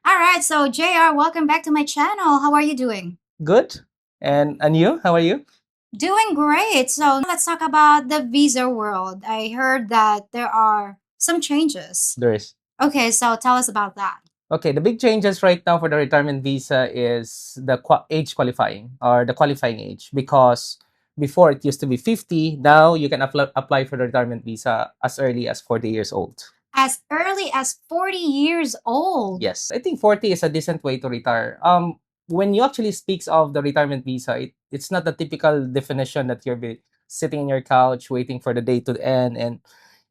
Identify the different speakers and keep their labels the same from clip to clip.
Speaker 1: All right, so JR, welcome back to my channel. How are you doing?
Speaker 2: Good. And you? How are you?
Speaker 1: Doing great. So let's talk about the visa world. I heard that there are some changes.
Speaker 2: There is.
Speaker 1: Okay, so tell us about that.
Speaker 2: Okay, the big changes right now for the retirement visa is the age qualifying or the qualifying age because before it used to be 50, now you can apply for the retirement visa as early as 40 years old.
Speaker 1: As early as 40 years old.
Speaker 2: Yes, I think 40 is a decent way to retire. When you actually speaks of the retirement visa, it's not the typical definition that you're sitting in your couch waiting for the day to end, and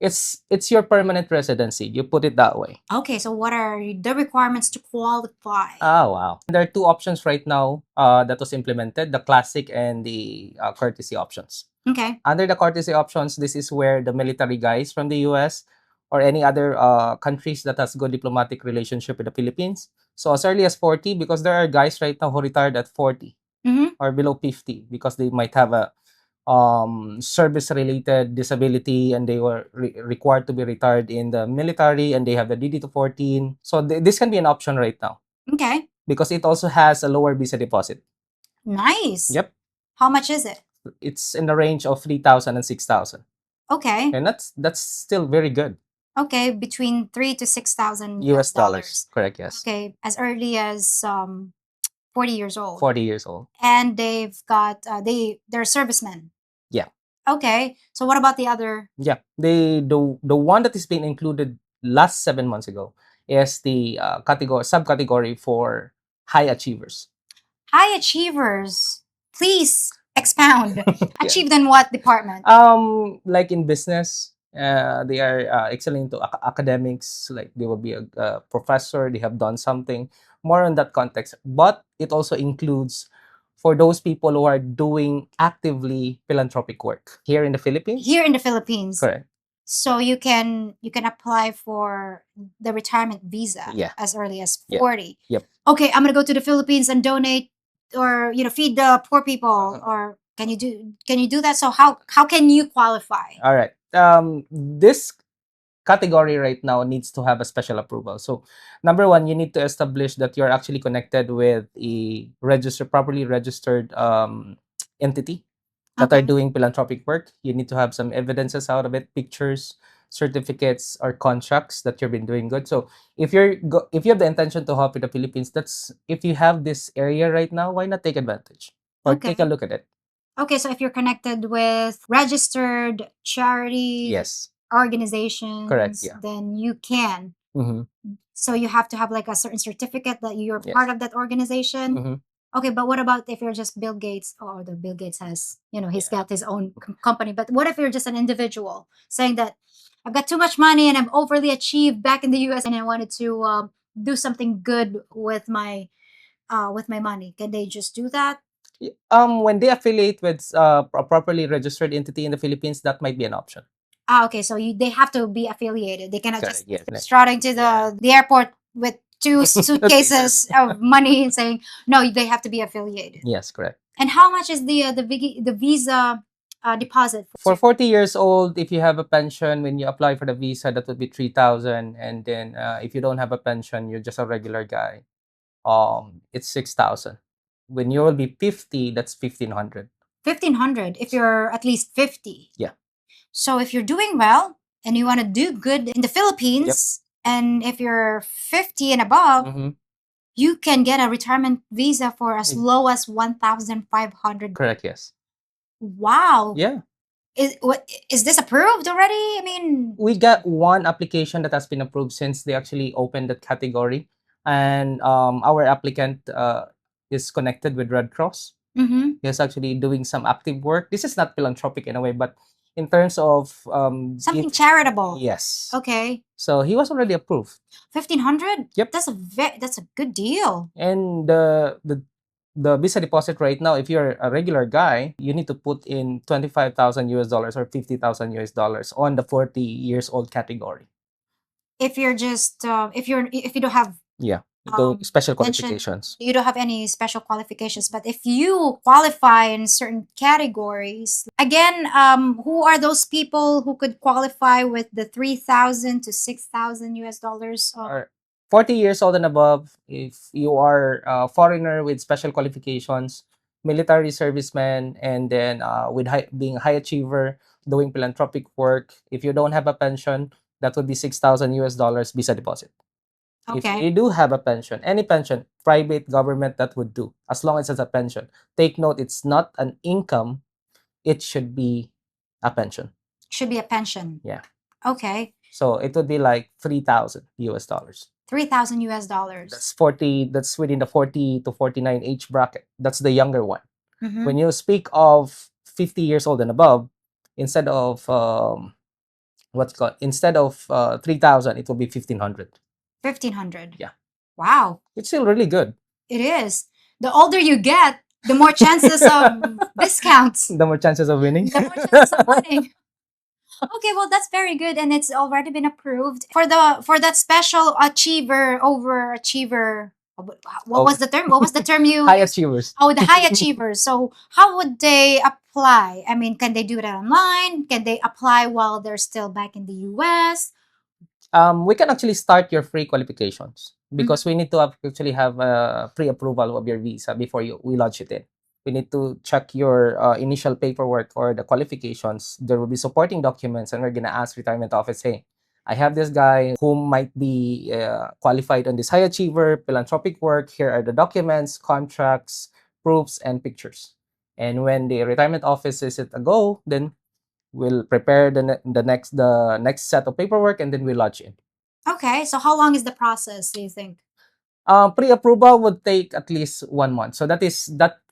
Speaker 2: it's your permanent residency. You put it that way.
Speaker 1: Okay, so what are the requirements to qualify?
Speaker 2: Oh, wow. There are two options right now that was implemented, the classic and the courtesy options.
Speaker 1: Okay.
Speaker 2: Under the courtesy options, this is where the military guys from the US or any other countries that has good diplomatic relationship with the Philippines. So as early as 40, because there are guys right now who retired at 40 or below 50 because they might have a service related disability and they were required to be retired in the military and they have the DD to 14. So this can be an option right now.
Speaker 1: Okay.
Speaker 2: Because it also has a lower visa deposit.
Speaker 1: Nice.
Speaker 2: Yep.
Speaker 1: How much is it?
Speaker 2: It's in the range of 3,000 and 6,000.
Speaker 1: Okay.
Speaker 2: And that's still very good.
Speaker 1: Okay, between 3 to 6,000
Speaker 2: US dollars. Correct, yes.
Speaker 1: Okay, as early as 40 years old.
Speaker 2: 40 years old.
Speaker 1: And they've got they're servicemen.
Speaker 2: Yeah.
Speaker 1: Okay, so what about the other?
Speaker 2: Yeah. The one that is being included last 7 months ago is the subcategory for high achievers.
Speaker 1: High achievers. Please expound.
Speaker 2: Yeah.
Speaker 1: Achieved in what department?
Speaker 2: Like in business, they are excelling into academics. Like they will be a professor. They have done something more in that context. But it also includes for those people who are doing actively philanthropic work here in the Philippines.
Speaker 1: Here in the Philippines.
Speaker 2: Correct.
Speaker 1: So you can apply for the retirement visa
Speaker 2: Yeah.
Speaker 1: as early as
Speaker 2: Yeah.
Speaker 1: 40.
Speaker 2: Yep.
Speaker 1: Okay, I'm gonna go to the Philippines and donate or feed the poor people. Or can you do that? So how can you qualify?
Speaker 2: All right. This category right now needs to have a special approval. So, number one, you need to establish that you're actually connected with a properly registered entity that are
Speaker 1: Okay.
Speaker 2: doing philanthropic work. You need to have some evidences out of it, pictures, certificates, or contracts that you've been doing good. So, if you have the intention to help with the Philippines, that's if you have this area right now, why not take advantage or
Speaker 1: Okay.
Speaker 2: take a look at it?
Speaker 1: Okay, so if you're connected with registered charity
Speaker 2: Yes.
Speaker 1: organizations,
Speaker 2: Correct, yeah.
Speaker 1: then you can.
Speaker 2: Mm-hmm.
Speaker 1: So you have to have like a certain certificate that you're
Speaker 2: Yes.
Speaker 1: part of that organization.
Speaker 2: Mm-hmm.
Speaker 1: Okay, but what about if you're just Bill Gates? Or the Bill Gates has, he's
Speaker 2: Yeah.
Speaker 1: got his own company. But what if you're just an individual saying that I've got too much money and I'm overly achieved back in the U.S. and I wanted to do something good with my money? Can they just do that?
Speaker 2: When they affiliate with a properly registered entity in the Philippines, that might be an option.
Speaker 1: Okay, so they have to be affiliated. They cannot
Speaker 2: Correct,
Speaker 1: just
Speaker 2: yes.
Speaker 1: strutting to the airport with two suitcases of money and saying no. They have to be affiliated.
Speaker 2: Yes, correct.
Speaker 1: And how much is the visa deposit?
Speaker 2: For 40 years old, if you have a pension, when you apply for the visa, that would be 3,000. And then if you don't have a pension, you're just a regular guy. It's 6,000. When you will be 50, that's 1,500.
Speaker 1: 1,500 if you're at least 50.
Speaker 2: Yeah.
Speaker 1: So if you're doing well and you want to do good in the Philippines, and if you're 50 and above,
Speaker 2: Mm-hmm.
Speaker 1: you can get a retirement visa for as low as 1,500.
Speaker 2: Correct, yes.
Speaker 1: Wow.
Speaker 2: Yeah.
Speaker 1: Is this approved already? I mean,
Speaker 2: We got one application that has been approved since they actually opened that category. And our applicant is connected with Red Cross.
Speaker 1: mm-hmm.
Speaker 2: He's actually doing some active work. This is not philanthropic in a way, but in terms of
Speaker 1: Something charitable.
Speaker 2: Yes.
Speaker 1: Okay.
Speaker 2: So he was already approved.
Speaker 1: 1,500?
Speaker 2: Yep.
Speaker 1: That's a good deal.
Speaker 2: And the visa deposit right now, if you're a regular guy, you need to put in 25,000 US dollars or 50,000 US dollars on the 40 years old category.
Speaker 1: If you're just if you don't have
Speaker 2: Yeah. The special
Speaker 1: mentioned
Speaker 2: qualifications.
Speaker 1: you don't have any special qualifications, but if you qualify in certain categories, again, who are those people who could qualify with the 3,000 to 6,000 US dollars?
Speaker 2: 40 years old and above, if you are a foreigner with special qualifications, military serviceman, and then with being a high achiever, doing philanthropic work, if you don't have a pension, that would be 6,000 US dollars visa deposit. If
Speaker 1: Okay.
Speaker 2: you do have a pension, any pension, private, government, that would do, as long as it's a pension. Take note, it's not an income, it should be a pension.
Speaker 1: Should be a pension.
Speaker 2: Yeah.
Speaker 1: Okay.
Speaker 2: So it would be like 3,000 US dollars.
Speaker 1: 3,000 US dollars.
Speaker 2: That's 40, that's within the 40 to 49 age bracket. That's the younger one.
Speaker 1: Mhm.
Speaker 2: When you speak of 50 years old and above, instead of what's called, instead of 3,000, it will be 1,500.
Speaker 1: 1,500.
Speaker 2: Yeah.
Speaker 1: Wow.
Speaker 2: It's still really good.
Speaker 1: It is. The older you get, the more chances of discounts.
Speaker 2: The more chances of winning.
Speaker 1: The more chances of winning. Okay, well that's very good, and it's already been approved for that special achiever, overachiever. What was the term? What was the term you?
Speaker 2: High achievers.
Speaker 1: Oh, the high achievers. So how would they apply? I mean, can they do it online? Can they apply while they're still back in the US?
Speaker 2: We can actually start your free qualifications because we need to actually have a pre-approval of your visa before we launch it in. We need to check your initial paperwork or the qualifications. There will be supporting documents, and we're gonna ask retirement office, hey, I have this guy whom might be qualified on this high achiever philanthropic work. Here are the documents, contracts, proofs, and pictures. And when the retirement office is at a go, then we'll prepare the next set of paperwork, and then we lodge in.
Speaker 1: Okay, so how long is the process, do you think?
Speaker 2: Pre-approval would take at least 1 month. So that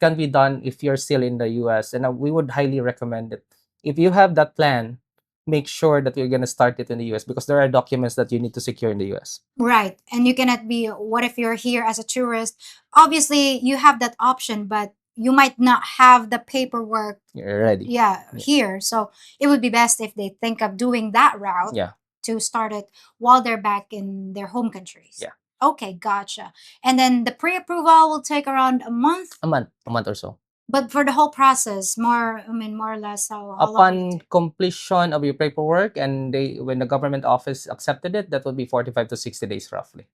Speaker 2: can be done if you're still in the US, and we would highly recommend it. If you have that plan, make sure that you're gonna start it in the US because there are documents that you need to secure in the US.
Speaker 1: Right, and you cannot be. What if you're here as a tourist? Obviously, you have that option, but you might not have the paperwork.
Speaker 2: You're ready.
Speaker 1: Yeah, here. So it would be best if they think of doing that route.
Speaker 2: Yeah.
Speaker 1: To start it while they're back in their home countries.
Speaker 2: Yeah.
Speaker 1: Okay, gotcha. And then the pre-approval will take around a month.
Speaker 2: A month or so.
Speaker 1: But for the whole process, more or less, how long will it
Speaker 2: Upon
Speaker 1: take?
Speaker 2: completion of your paperwork, and when the government office accepted it, that would be 45 to 60 days roughly.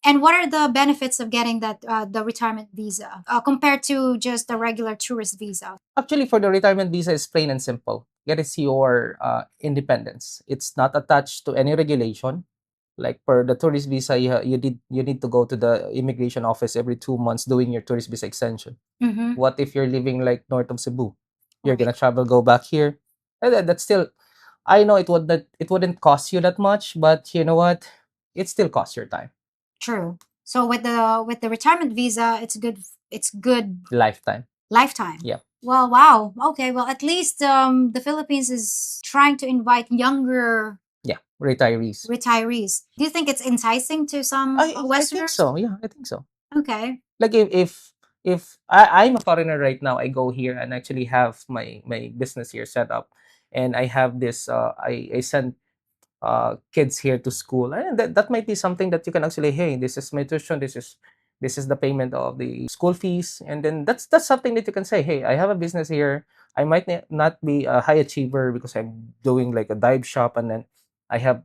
Speaker 1: And what are the benefits of getting that the retirement visa compared to just a regular tourist visa?
Speaker 2: Actually, for the retirement visa, is plain and simple. It is your independence. It's not attached to any regulation. Like for the tourist visa, you need to go to the immigration office every 2 months doing your tourist visa extension.
Speaker 1: Mm-hmm.
Speaker 2: What if you're living like north of Cebu? You're gonna travel, go back here. That's still. I know it wouldn't cost you that much, but you know what? It still costs your time.
Speaker 1: True. So with the retirement visa, it's good. It's good.
Speaker 2: Lifetime.
Speaker 1: Lifetime.
Speaker 2: Yeah.
Speaker 1: Well, wow. Okay. Well, at least the Philippines is trying to invite younger
Speaker 2: Retirees.
Speaker 1: Do you think it's enticing to some
Speaker 2: I think
Speaker 1: Westerners?
Speaker 2: so. Yeah, I think so.
Speaker 1: Okay.
Speaker 2: Like if I'm a foreigner right now, I go here and actually have my business here set up, and I have this I send kids here to school, and that might be something that you can actually, hey, this is my tuition, this is the payment of the school fees, and then that's something that you can say, hey, I have a business here. I might not be a high achiever because I'm doing like a dive shop, and then I have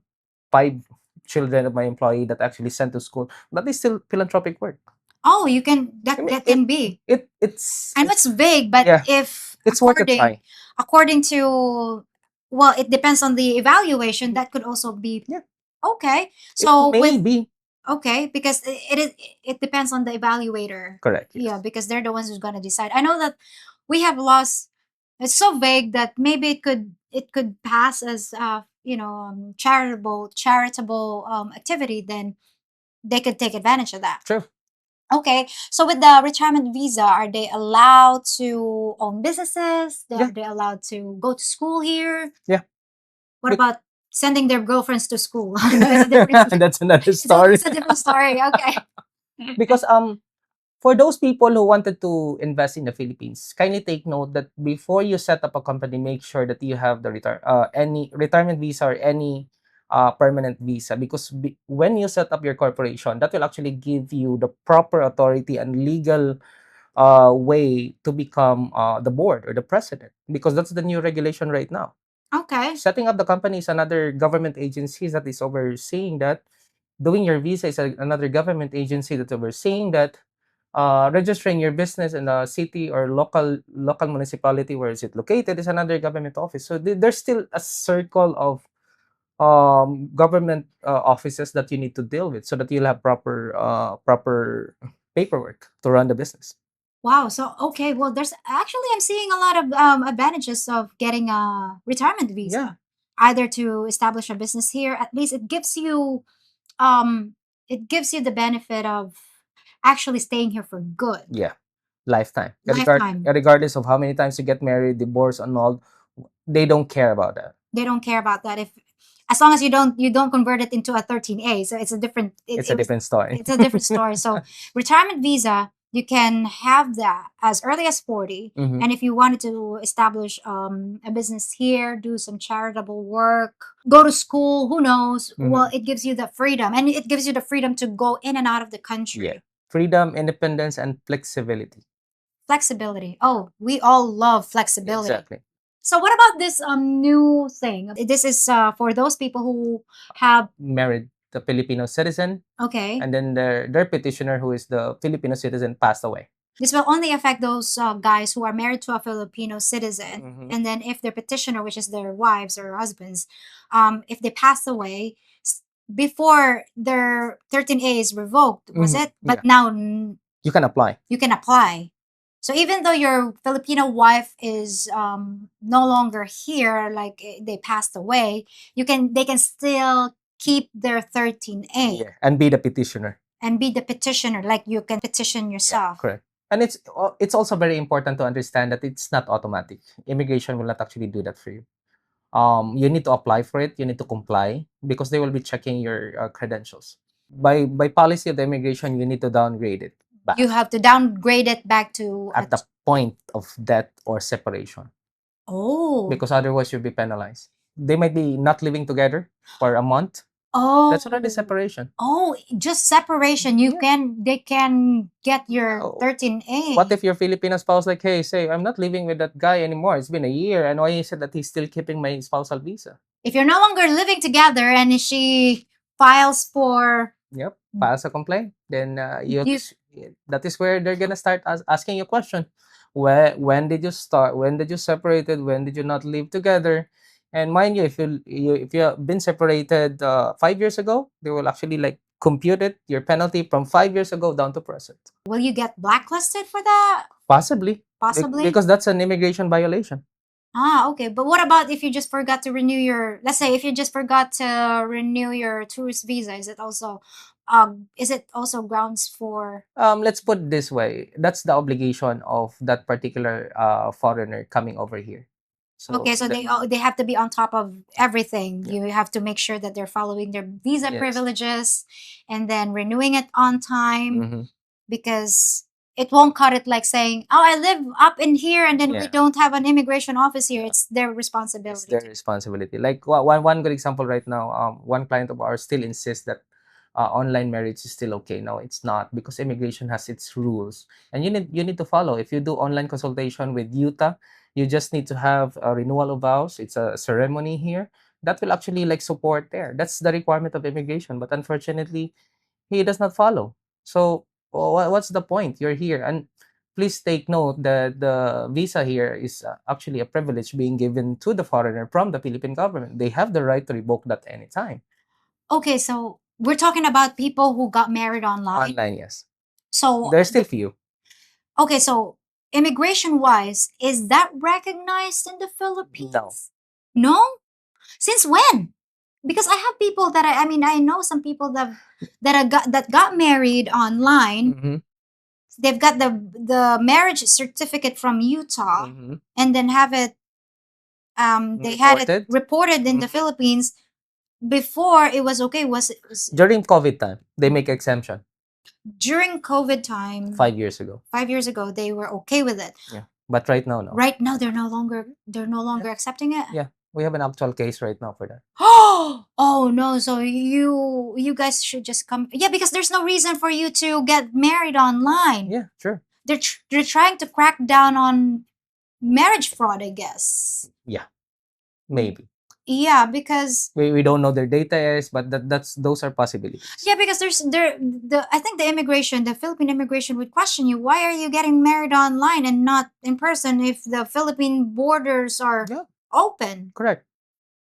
Speaker 2: 5 children of my employee that actually sent to school. That is still philanthropic work.
Speaker 1: Oh, you can that
Speaker 2: I mean,
Speaker 1: that can be.
Speaker 2: It's
Speaker 1: I know it's vague, but
Speaker 2: yeah,
Speaker 1: if
Speaker 2: it's worth a try.
Speaker 1: according to, well, it depends on the evaluation. That could also be.
Speaker 2: Yeah.
Speaker 1: Okay. So
Speaker 2: It may be
Speaker 1: okay, because it depends on the evaluator.
Speaker 2: correct. Yes.
Speaker 1: Yeah, because they're the ones who's gonna decide. I know that we have lost. It's so vague that maybe it could pass as charitable activity. Then they could take advantage of that.
Speaker 2: True.
Speaker 1: Okay, so with the retirement visa, are they allowed to own businesses? Are they allowed to go to school here?
Speaker 2: Yeah.
Speaker 1: What about sending their girlfriends to school? That's
Speaker 2: another story.
Speaker 1: That's a different story. Okay.
Speaker 2: Because for those people who wanted to invest in the Philippines, kindly take note that before you set up a company, make sure that you have the any retirement visa or any permanent visa, because when you set up your corporation, that will actually give you the proper authority and legal way to become the board or the president, because that's the new regulation right now.
Speaker 1: Okay.
Speaker 2: Setting up the company is another government agency that is overseeing that. doing your visa is another government agency that overseeing that. Registering your business in the city or local municipality where is it located is another government office. So there's still a circle of government offices that you need to deal with so that you'll have proper paperwork to run the business.
Speaker 1: Wow. So okay, well, there's actually I'm seeing a lot of advantages of getting a retirement visa.
Speaker 2: Yeah.
Speaker 1: Either to establish a business here, at least um it gives you the benefit of actually staying here for good.
Speaker 2: Yeah, lifetime.
Speaker 1: Lifetime.
Speaker 2: Regardless of how many times you get married, divorced, annulled, they don't care about that.
Speaker 1: They don't care about that if as long as you don't convert it into a 13A. So it's a different
Speaker 2: It's a different story.
Speaker 1: it's a different story. So retirement visa, you can have that as early as 40.
Speaker 2: Mhm.
Speaker 1: And if you wanted to establish a business here, do some charitable work, go to school, who knows? Well, it gives you the freedom, and it gives you the freedom to go in and out of the country.
Speaker 2: Yeah, freedom, independence, and flexibility.
Speaker 1: Flexibility. Oh, we all love flexibility.
Speaker 2: Exactly.
Speaker 1: So what about this new thing? This is for those people who have
Speaker 2: Married the Filipino citizen,
Speaker 1: okay.
Speaker 2: and then their petitioner, who is the Filipino citizen, passed away.
Speaker 1: This will only affect those guys who are married to a Filipino citizen, and then if their petitioner, which is their wives or husbands, if they pass away before their 13A is revoked, was it? But
Speaker 2: Yeah.
Speaker 1: now
Speaker 2: You can apply.
Speaker 1: you can apply. So even though your Filipino wife is no longer here, like they passed away, they can still keep their 13A
Speaker 2: Yeah, and be the petitioner.
Speaker 1: and be the petitioner. Like you can petition yourself.
Speaker 2: Correct. And it's also very important to understand that it's not automatic. Immigration will not actually do that for you. You need to apply for it. You need to comply because they will be checking your credentials. By policy of the immigration, you need to downgrade it back
Speaker 1: You have to downgrade it back to
Speaker 2: at the point of death or separation
Speaker 1: oh
Speaker 2: because otherwise you'll be penalized. They might be not living together for a month.
Speaker 1: oh
Speaker 2: That's already separation.
Speaker 1: Oh, just separation. They can get your
Speaker 2: Oh.
Speaker 1: 13A.
Speaker 2: What if your Filipino spouse like, hey, say, I'm not living with that guy anymore. It's been a year, and why is it that he's still keeping my spousal visa?
Speaker 1: If you're no longer living together and she files for
Speaker 2: Yep, files a complaint. Then that is where they're gonna start asking you a question. When did you start? When did you separated? When did you not live together? And mind you, if you have been separated 5 years ago, they will actually like compute it your penalty from 5 years ago down to present.
Speaker 1: Will you get blacklisted for that?
Speaker 2: Possibly.
Speaker 1: Possibly.
Speaker 2: Because that's an immigration violation.
Speaker 1: Ah, okay. But what about if you just forgot to renew your, let's say if you just forgot to renew your tourist visa, is it also grounds for
Speaker 2: Let's put it this way. That's the obligation of that particular foreigner coming over here. So
Speaker 1: okay, so they have to be on top of everything. You have to make sure that they're following their visa
Speaker 2: Yes.
Speaker 1: privileges and then renewing it on time
Speaker 2: Mhm.
Speaker 1: because it won't cut it like saying, "Oh, I live up in here and then we
Speaker 2: Yeah.
Speaker 1: don't have an immigration office here."
Speaker 2: Yeah.
Speaker 1: It's their
Speaker 2: It's
Speaker 1: responsibility.
Speaker 2: their responsibility. Like one good example right now, one client of ours still insists that online marriage is still okay. No, it's not because immigration has its rules, and you need to follow. If you do online consultation with Utah, you just need to have a renewal of vows. It's a ceremony here that will actually like support there. That's the requirement of immigration, but unfortunately, he does not follow. So what's the point? You're here, and please take note that the visa here is actually a privilege being given to the foreigner from the Philippine government. They have the right to revoke that anytime.
Speaker 1: Okay, so we're talking about people who got married online.
Speaker 2: Online, yes.
Speaker 1: So
Speaker 2: There's still few.
Speaker 1: okay, so immigration wise, is that recognized in the Philippines? No? Since when? Because I have people that I mean I know some people that got married online.
Speaker 2: Mhm.
Speaker 1: They've got the marriage certificate from Utah
Speaker 2: Mhm.
Speaker 1: and then have it they had it
Speaker 2: Reported?
Speaker 1: reported in the
Speaker 2: Mhm.
Speaker 1: Philippines before it was okay was
Speaker 2: During COVID time, they make exemption
Speaker 1: during COVID time
Speaker 2: 5 years ago.
Speaker 1: 5 years ago they were okay with it.
Speaker 2: Yeah, but right now, no.
Speaker 1: Right now they're no longer accepting it.
Speaker 2: Yeah, we have an actual case right now for that.
Speaker 1: Oh no, so you guys should just come. Yeah, because there's no reason for you to get married online.
Speaker 2: Yeah, sure.
Speaker 1: They're trying to crack down on marriage fraud, I guess.
Speaker 2: Yeah, maybe.
Speaker 1: Yeah, because
Speaker 2: We don't know their data is, but those are possibilities.
Speaker 1: yeah, because I think the Philippine immigration would question you, why are you getting married online and not in person if the Philippine borders are
Speaker 2: Yeah,
Speaker 1: open?
Speaker 2: correct.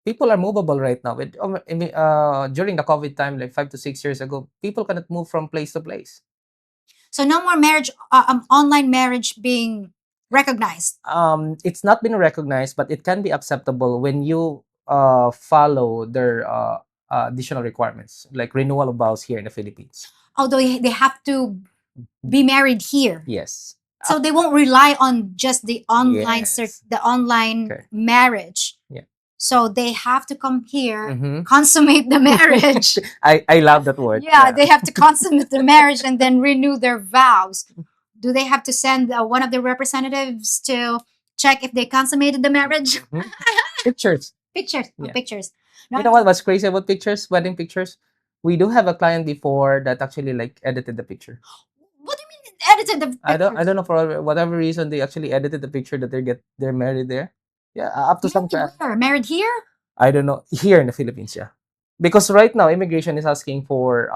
Speaker 2: People are movable right now. During the COVID time, like 5 to 6 years ago, people cannot move from place to place.
Speaker 1: So no more online marriage being recognized.
Speaker 2: It's not been recognized, but it can be acceptable when you follow their additional requirements, like renewal of vows here in the Philippines.
Speaker 1: Although they have to be married here.
Speaker 2: Yes.
Speaker 1: So they won't rely on just the online
Speaker 2: Yes.
Speaker 1: the online
Speaker 2: Okay.
Speaker 1: marriage.
Speaker 2: Yeah.
Speaker 1: So they have to come here,
Speaker 2: Mhm.
Speaker 1: consummate the marriage.
Speaker 2: I love that word.
Speaker 1: Yeah, they have to consummate the marriage and then renew their vows. Do they have to send one of their representatives to check if they consummated the marriage?
Speaker 2: Mhm. Pictures.
Speaker 1: Pictures. Oh,
Speaker 2: Yeah.
Speaker 1: pictures.
Speaker 2: You know what's crazy about pictures, wedding pictures? We do have a client before that actually like edited the picture.
Speaker 1: What do you mean edited the pictures?
Speaker 2: I don't know, for whatever reason they actually edited the picture that they're married there. Yeah, up to some
Speaker 1: Married where? Married here?
Speaker 2: I don't know, here in the Philippines, yeah. Because right now immigration is asking for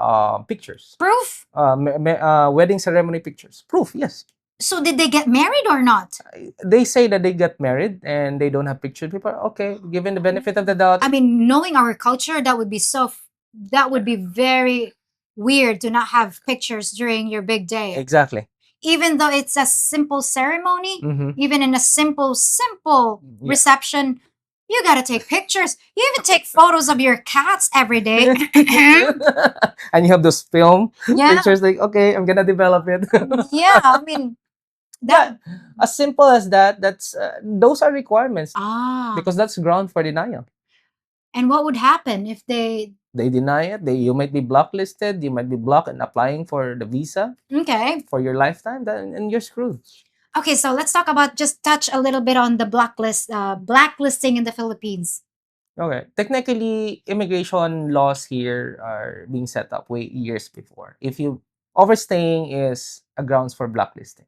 Speaker 2: pictures.
Speaker 1: Proof?
Speaker 2: Wedding ceremony pictures. Proof, yes.
Speaker 1: So did they get married or not?
Speaker 2: They say that they got married and they don't have pictures. People, okay, given the benefit of the doubt.
Speaker 1: I mean, knowing our culture, that would be very weird to not have pictures during your big day.
Speaker 2: Exactly.
Speaker 1: Even though it's a simple ceremony,
Speaker 2: Mhm.
Speaker 1: even in a simple
Speaker 2: Yeah.
Speaker 1: reception, you gotta take pictures. You even take photos of your cats every day.
Speaker 2: And you have those film
Speaker 1: Yeah.
Speaker 2: pictures like, okay, I'm gonna develop it.
Speaker 1: Yeah, I mean,
Speaker 2: Yeah, as simple as that. Those are requirements
Speaker 1: ah.
Speaker 2: because that's ground for denial.
Speaker 1: And what would happen if they
Speaker 2: deny it? You might be blacklisted. You might be blocked and applying for the visa
Speaker 1: okay?
Speaker 2: for your lifetime. And you're screwed.
Speaker 1: Okay, so let's talk about just touch a little bit on the blacklisting in the Philippines.
Speaker 2: Okay. Technically, immigration laws here are being set up way years before. If you overstaying is a grounds for blacklisting.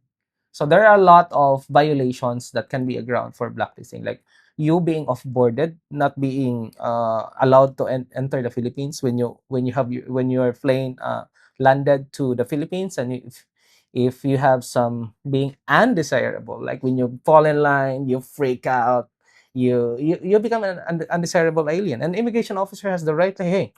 Speaker 2: So there are a lot of violations that can be a ground for blacklisting, like you being off-boarded, not being allowed to enter the Philippines when you are flying landed to the Philippines, and if you have some being undesirable, like when you fall in line, you freak out, you become an undesirable alien. An immigration officer has the right to, hey,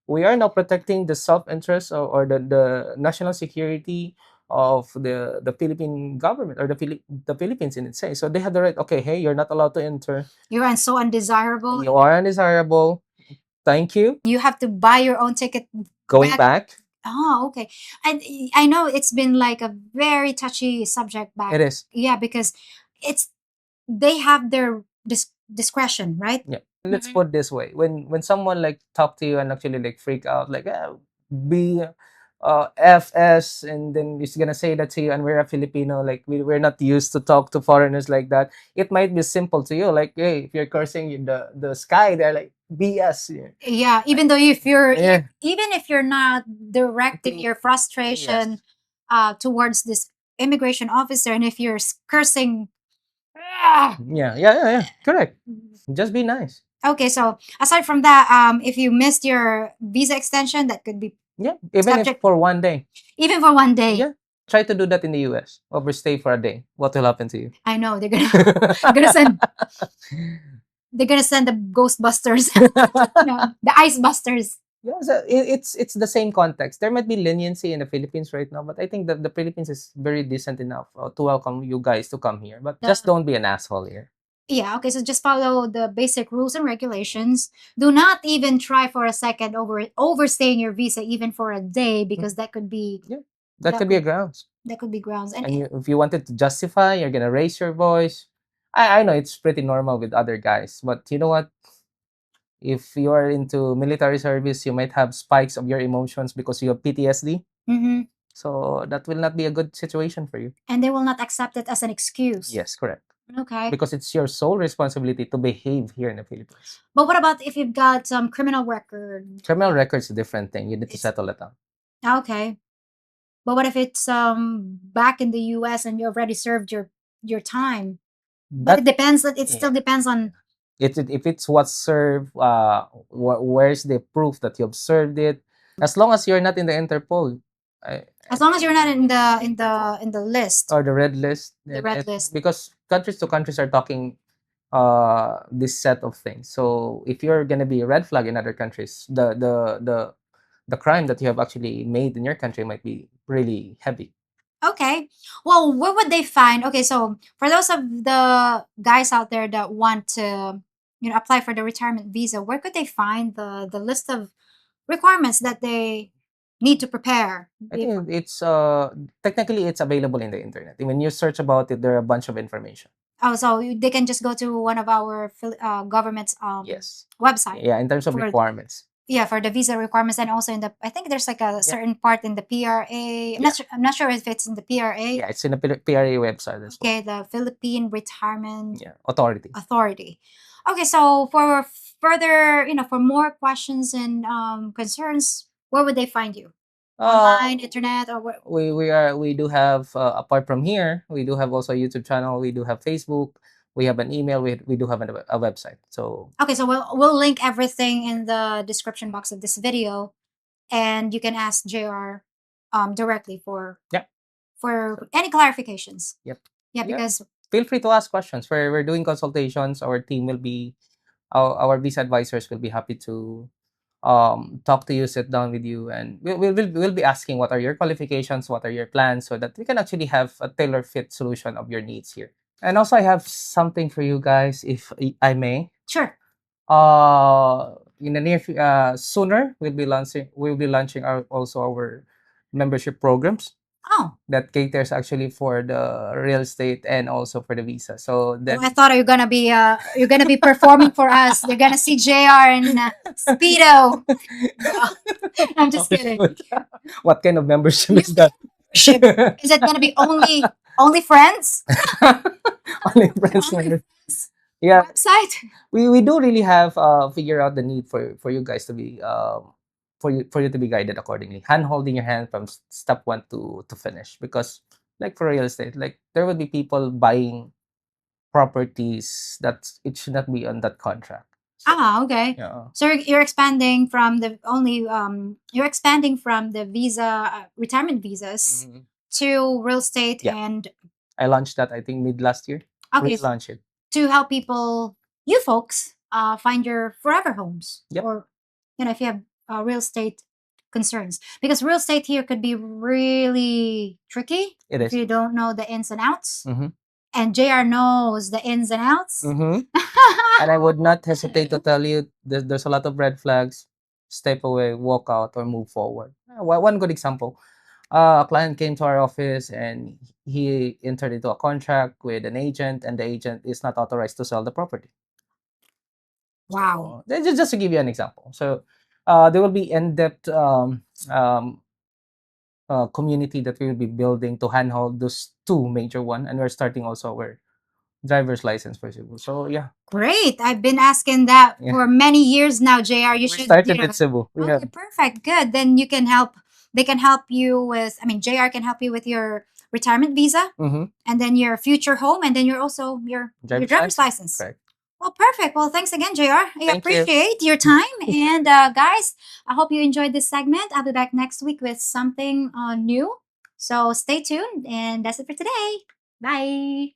Speaker 2: we are now protecting the self-interest or the national security of the Philippine government or the Philippines in itself. So they have the right, okay, hey, you're not allowed to enter.
Speaker 1: You're so undesirable.
Speaker 2: You are undesirable. Thank you.
Speaker 1: You have to buy your own ticket
Speaker 2: Going back.
Speaker 1: Oh, okay. And I know it's been like a very touchy subject back.
Speaker 2: It is.
Speaker 1: Yeah, because they have their discretion, right?
Speaker 2: Yeah. Let's put this way: when someone like talk to you and actually like freak out, like be FS, and then he's gonna say that to you, and we're a Filipino, like we're not used to talk to foreigners like that. It might be simple to you, like, hey, if you're cursing in the sky, they're like BS.
Speaker 1: Yeah, even though if you're
Speaker 2: Yeah.
Speaker 1: even if you're not directing your frustration towards this immigration officer, and if you're cursing,
Speaker 2: Yeah. Correct. Just be nice.
Speaker 1: Okay, so aside from that, if you missed your visa extension, that could be
Speaker 2: Even if for one day.
Speaker 1: even for one day.
Speaker 2: Yeah. Try to do that in the US. Overstay for a day. What will happen to you?
Speaker 1: I know they're gonna send they're gonna send the Ghostbusters, no, the Ice Busters.
Speaker 2: Yeah, so it's the same context. There might be leniency in the Philippines right now, but I think that the Philippines is very decent enough to welcome you guys to come here. But just don't be an asshole here.
Speaker 1: Yeah, okay, so just follow the basic rules and regulations. Do not even try for a second overstaying your visa even for a day, because that could be
Speaker 2: that could be a grounds.
Speaker 1: That could be grounds.
Speaker 2: And if you wanted to justify, you're gonna raise your voice. I know it's pretty normal with other guys, but you know what? If you are into military service, you might have spikes of your emotions because you have PTSD.
Speaker 1: Mm-hmm.
Speaker 2: So that will not be a good situation for you.
Speaker 1: And they will not accept it as an excuse.
Speaker 2: Yes, correct.
Speaker 1: Okay.
Speaker 2: Because it's your sole responsibility to behave here in the Philippines.
Speaker 1: But what about if you've got some criminal record?
Speaker 2: Criminal record's a different thing. You need to settle it out.
Speaker 1: Okay. But what if it's back in the US and you already served your time? But it depends. It still depends on
Speaker 2: If it's what's served, where's the proof that you observed it? As long as you're not in the Interpol,
Speaker 1: As long as you're not in the list,
Speaker 2: or the red list,
Speaker 1: the red list.
Speaker 2: because countries to countries are talking this set of things. So if you're gonna be a red flag in other countries, the crime that you have actually made in your country might be really heavy.
Speaker 1: Okay. Well, where would they find? Okay, so for those of the guys out there that want to, apply for the retirement visa, where could they find the list of requirements that they need to prepare?
Speaker 2: I think it's technically it's available in the internet. When you search about it, there are a bunch of information.
Speaker 1: Oh, so they can just go to one of our government's
Speaker 2: Yes.
Speaker 1: website.
Speaker 2: Yeah, in terms of
Speaker 1: For-
Speaker 2: requirements.
Speaker 1: Yeah, for the visa requirements, and also in the, I think there's like a certain part in the PRA.
Speaker 2: Yeah.
Speaker 1: I'm not sure if it's in the PRA.
Speaker 2: Yeah, it's in the PRA website as well.
Speaker 1: Okay, the Philippine Retirement
Speaker 2: Authority.
Speaker 1: Authority. Okay, so for further, for more questions and concerns, where would they find you? Online, internet, or where?
Speaker 2: We do have apart from here, we do have also a YouTube channel, we do have Facebook, we have an email, we do have a website. So
Speaker 1: Okay, so we'll link everything in the description box of this video, and you can ask JR directly for any clarifications.
Speaker 2: Yep.
Speaker 1: Yeah, because
Speaker 2: feel free to ask questions. We're doing consultations. Our team will be our visa advisors will be happy to talk to you, sit down with you, and we'll be asking what are your qualifications, what are your plans, so that we can actually have a tailor fit solution of your needs here. And also, I have something for you guys, if I may.
Speaker 1: sure.
Speaker 2: In the sooner we'll be launching our membership programs.
Speaker 1: Oh,
Speaker 2: That caters actually for the real estate and also for the visa. So that
Speaker 1: I thought you're gonna be performing for us. They're gonna see JR in speedo. I'm just kidding.
Speaker 2: What kind of membership is that?
Speaker 1: Is it gonna be only friends?
Speaker 2: Only friends
Speaker 1: Only
Speaker 2: membership. Yeah,
Speaker 1: website?
Speaker 2: we do really have figure out the need for you guys to be for you to be guided accordingly, hand holding your hand from step one to finish. Because like for real estate, like there would be people buying properties that it should not be on that contract.
Speaker 1: Okay.
Speaker 2: Yeah.
Speaker 1: So you're expanding from the visa retirement visas to real estate.
Speaker 2: Yeah.
Speaker 1: And
Speaker 2: I launched that I think mid last year.
Speaker 1: okay,
Speaker 2: Launch it.
Speaker 1: to help you folks, find your forever homes.
Speaker 2: Yep.
Speaker 1: Or if you have real estate concerns, because real estate here could be really tricky
Speaker 2: It
Speaker 1: if
Speaker 2: is.
Speaker 1: you don't know the ins and outs.
Speaker 2: Mhm.
Speaker 1: And JR knows the ins and outs.
Speaker 2: And I would not hesitate to tell you there's a lot of red flags. Step away, walk out, or move forward. One good example. A client came to our office and he entered into a contract with an agent, and the agent is not authorized to sell the property.
Speaker 1: Wow.
Speaker 2: Just to give you an example. So there will be in-depth community that we will be building to handhold those two major one, and we're starting also our driver's license for Cebu. So yeah,
Speaker 1: Great. I've been asking that for many years now, JR. You
Speaker 2: we
Speaker 1: should
Speaker 2: started with Cebu.
Speaker 1: Okay, perfect. Good. Then they can help you with, JR can help you with your retirement visa, and then your future home, and then your driver's license.
Speaker 2: Correct.
Speaker 1: Well, perfect. Well, thanks again, JR. I
Speaker 2: Thank you.
Speaker 1: appreciate your time. And guys, I hope you enjoyed this segment. I'll be back next week with something new. So stay tuned. And that's it for today. Bye.